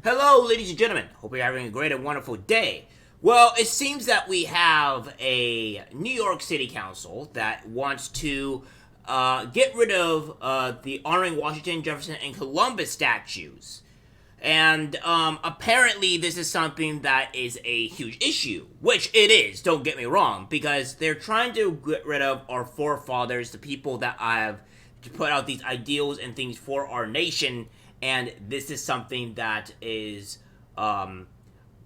Hello, ladies and gentlemen. Hope you're having a great and wonderful day. Well, it seems that we have a New York City Council that wants to get rid of the honoring Washington, Jefferson, and Columbus statues. And apparently, this is something that is a huge issue, which it is, don't get me wrong, because they're trying to get rid of our forefathers, the people that have put out these ideals and things for our nation, and this is something that is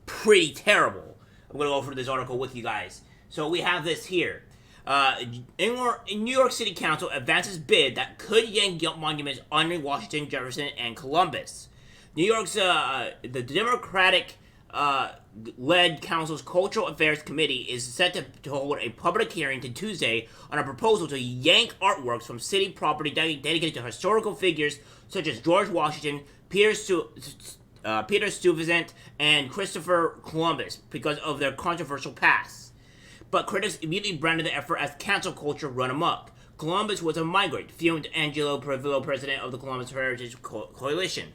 pretty terrible. I'm going to go over this article with you guys. So we have this here. New York City Council advances bid that could yank monuments honoring Washington, Jefferson, and Columbus. New York's the Democratic led council's Cultural Affairs Committee is set to hold a public hearing to Tuesday on a proposal to yank artworks from city property dedicated to historical figures such as George Washington, Peter Stuyvesant, and Christopher Columbus because of their controversial past. But critics immediately branded the effort as cancel culture run amok. Columbus was a migrant, fumed Angelo Privillo, president of the Columbus Heritage Coalition.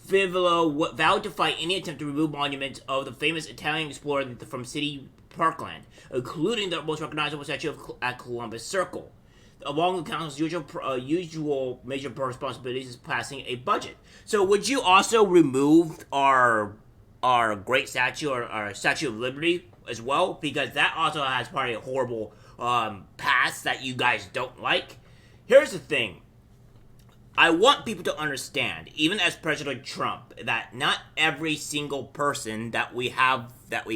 Privillo vowed to fight any attempt to remove monuments of the famous Italian explorer from city parkland, including the most recognizable statue at Columbus Circle. Among the council's usual major responsibilities is passing a budget. So would you also remove our great statue, or our Statue of Liberty as well? Because that also has probably a horrible past that you guys don't like. Here's the thing. I want people to understand, even as President Trump, that not every single person that we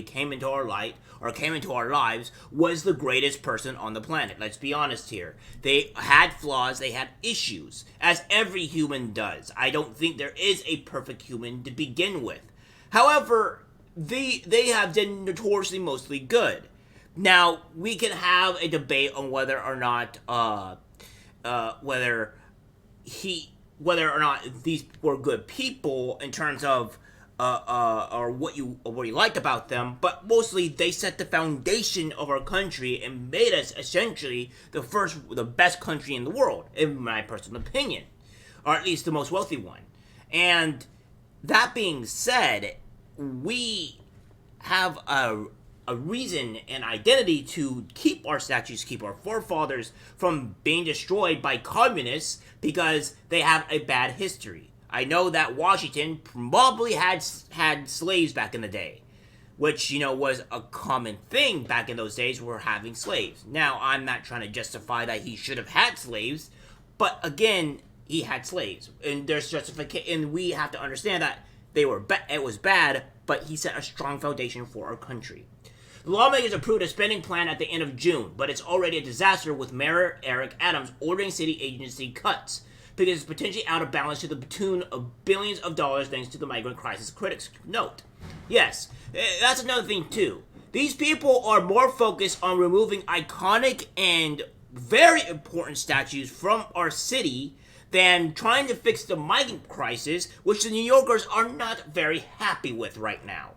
came into our light or came into our lives was the greatest person on the planet. Let's be honest here. They had flaws, they had issues, as every human does. I don't think there is a perfect human to begin with. However, they have been notoriously mostly good. Now, we can have a debate on whether or not whether or not these were good people in terms of or what you liked about them, but mostly they set the foundation of our country and made us essentially the best country in the world, in my personal opinion, or at least the most wealthy one. And that being said, we have a reason and identity to keep our statues, keep our forefathers from being destroyed by communists because they have a bad history. I know that Washington probably had slaves back in the day, which, was a common thing back in those days, were having slaves. Now, I'm not trying to justify that he should have had slaves, but again, he had slaves, and there's justification, and we have to understand that it was bad, but he set a strong foundation for our country. The lawmakers approved a spending plan at the end of June, but it's already a disaster with Mayor Eric Adams ordering city agency cuts because it's potentially out of balance to the tune of billions of dollars thanks to the migrant crisis, critics note. Yes, that's another thing too. These people are more focused on removing iconic and very important statues from our city than trying to fix the migrant crisis, which the New Yorkers are not very happy with right now.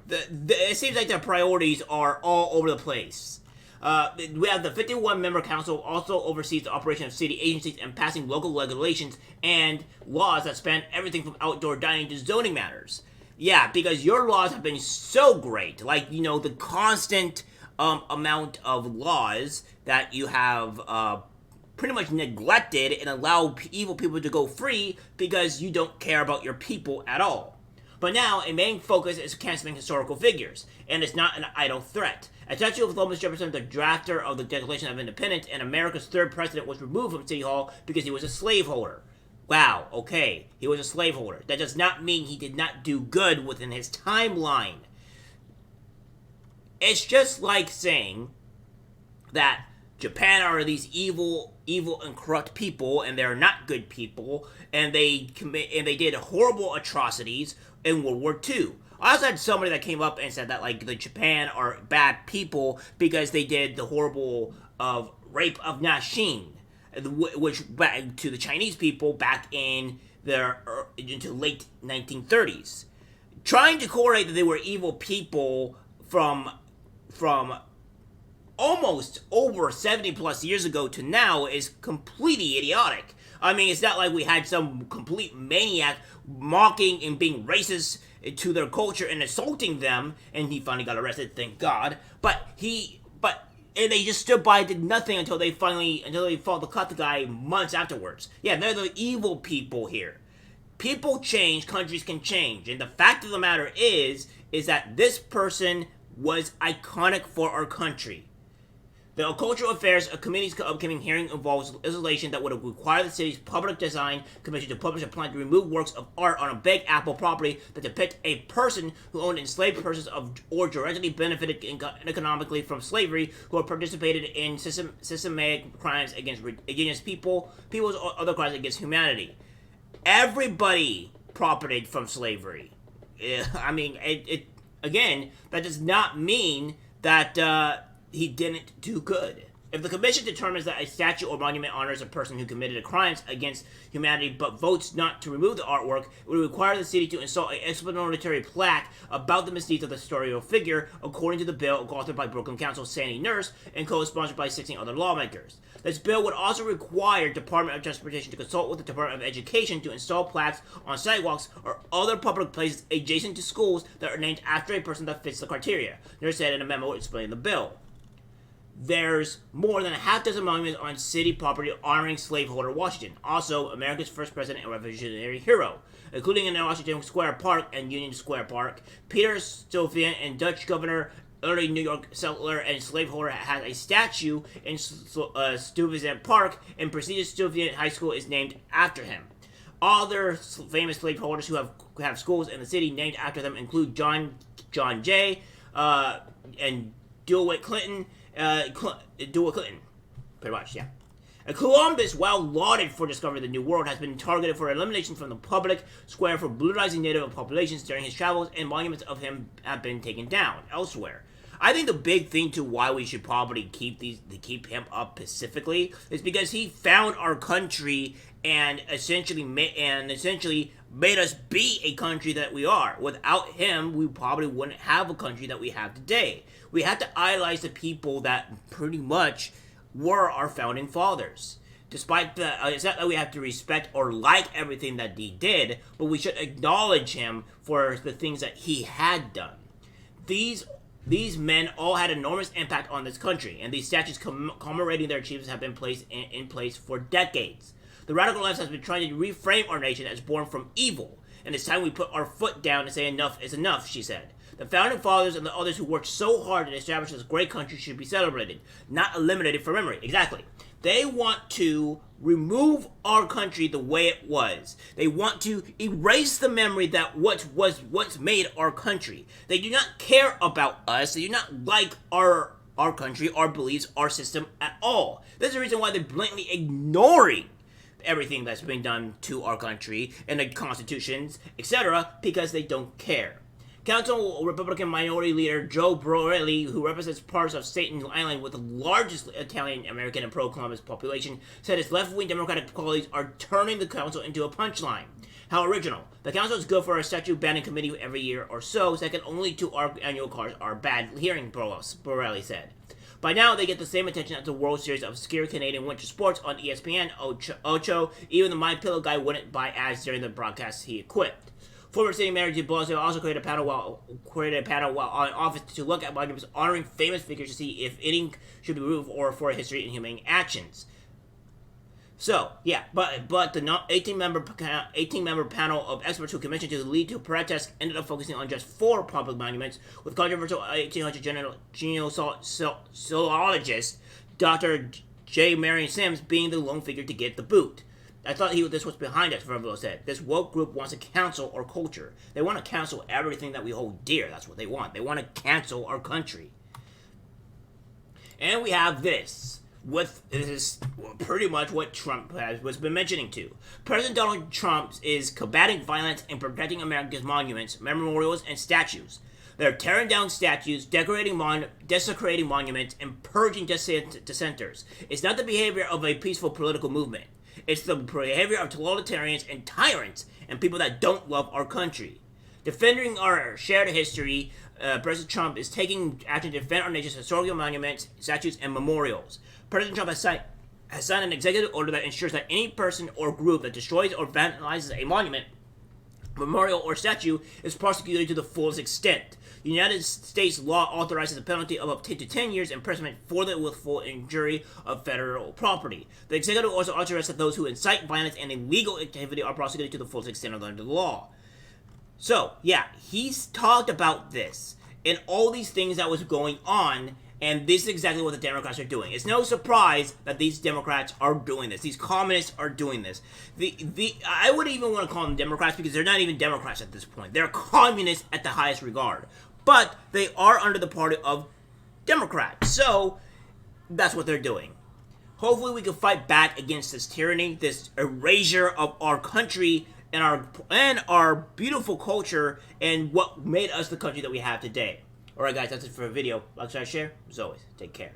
It seems like their priorities are all over the place. We have the 51-member council also oversees the operation of city agencies and passing local regulations and laws that span everything from outdoor dining to zoning matters. Yeah, because your laws have been so great, like, the constant amount of laws that you have pretty much neglected and allow evil people to go free because you don't care about your people at all. But now, a main focus is canceling historical figures, and it's not an idle threat. A statue of Columbus Jefferson, the drafter of the Declaration of Independence and America's third president, was removed from City Hall because he was a slaveholder. Wow, okay, he was a slaveholder. That does not mean he did not do good within his timeline. It's just like saying that Japan are these evil and corrupt people, and they're not good people, and they did horrible atrocities in World War II. I also had somebody that came up and said that, like, the Japan are bad people because they did the horrible rape of Nashin, which back to the Chinese people back in into late 1930s. Trying to correlate that they were evil people from almost over 70 plus years ago to now is completely idiotic. I mean, it's not like we had some complete maniac mocking and being racist to their culture and assaulting them, and he finally got arrested, thank God. And they just stood by, did nothing until they fought to cut the guy months afterwards. Yeah, they're the evil people here. People change, countries can change, and the fact of the matter is that this person was iconic for our country. The Cultural Affairs Committee's upcoming hearing involves legislation that would require the city's public design commission to publish a plan to remove works of art on a Big Apple property that depict a person who owned enslaved persons or directly benefited economically from slavery, who have participated in systematic crimes against peoples or other crimes against humanity. Everybody profited from slavery. I mean, again, that does not mean that he didn't do good. If the commission determines that a statue or monument honors a person who committed crimes against humanity but votes not to remove the artwork, it would require the city to install an explanatory plaque about the misdeeds of the historical figure, according to the bill authored by Brooklyn Council Sandy Nurse and co-sponsored by 16 other lawmakers. This bill would also require Department of Transportation to consult with the Department of Education to install plaques on sidewalks or other public places adjacent to schools that are named after a person that fits the criteria, Nurse said in a memo explaining the bill. There's more than a half dozen monuments on city property honoring slaveholder Washington, also America's first president and revolutionary hero, including in Washington Square Park and Union Square Park. Peter Stuyvesant and Dutch governor, early New York settler and slaveholder, has a statue in Stuyvesant Park, and prestigious Stuyvesant High School is named after him. Other famous slaveholders who have schools in the city named after them include John Jay and DeWitt Clinton. Pretty much, yeah. Columbus, while lauded for discovering the New World, has been targeted for elimination from the public square for brutalizing native populations during his travels, and monuments of him have been taken down elsewhere. I think the big thing to why we should probably keep him up specifically is because he found our country and essentially made us be a country that we are. Without him, we probably wouldn't have a country that we have today. We have to idolize the people that pretty much were our founding fathers. Despite it's not that we have to respect or like everything that he did, but we should acknowledge him for the things that he had done. These men all had enormous impact on this country, and these statues commemorating their achievements have been placed in place for decades. The radical left has been trying to reframe our nation as born from evil, and it's time we put our foot down and say enough is enough, she said. The founding fathers and the others who worked so hard to establish this great country should be celebrated, not eliminated from memory. Exactly. They want to remove our country the way it was. They want to erase the memory that what's made our country. They do not care about us. They do not like our country, our beliefs, our system at all. That's the reason why they're blatantly ignoring everything that's been done to our country and the constitutions, etc., because they don't care. Council Republican Minority Leader Joe Borelli, who represents parts of Staten Island with the largest Italian-American and pro-Columbus population, said his left-wing Democratic colleagues are turning the council into a punchline. How original. The council is good for a statue banning committee every year or so, second only to our annual cars are bad hearing, Borelli said. By now, they get the same attention as the World Series of obscure Canadian winter sports on ESPN, Ocho. Even the My Pillow guy wouldn't buy ads during the broadcast he equipped. Former city mayor de Blasio also created a panel while in office to look at monuments honoring famous figures to see if any should be removed or for history and humane actions. So, yeah, but the 18-member panel of experts who commissioned to lead to protest ended up focusing on just 4 public monuments, with controversial 1800 genealogist Dr. J. Marion Sims being the lone figure to get the boot. I thought this was behind us, Verbo said. This woke group wants to cancel our culture. They want to cancel everything that we hold dear. That's what they want. They want to cancel our country. And we have this. This is pretty much what Trump has been mentioning to. President Donald Trump is combating violence and protecting America's monuments, memorials, and statues. They're tearing down statues, desecrating monuments, and purging dissenters. It's not the behavior of a peaceful political movement. It's the behavior of totalitarians and tyrants and people that don't love our country. Defending our shared history, President Trump is taking action to defend our nation's historical monuments, statues, and memorials. President Trump has signed an executive order that ensures that any person or group that destroys or vandalizes a monument, memorial, or statue is prosecuted to the fullest extent. The United States law authorizes a penalty of up to 10 years imprisonment for the willful injury of federal property. The executive also authorizes that those who incite violence and illegal activity are prosecuted to the fullest extent of the law. So, yeah, he's talked about this and all these things that was going on, and this is exactly what the Democrats are doing. It's no surprise that these Democrats are doing this. These communists are doing this. I wouldn't even want to call them Democrats because they're not even Democrats at this point. They're communists at the highest regard. But they are under the party of Democrats. So, that's what they're doing. Hopefully we can fight back against this tyranny, this erasure of our country and our beautiful culture and what made us the country that we have today. Alright guys, that's it for the video. Like, share, as always. Take care.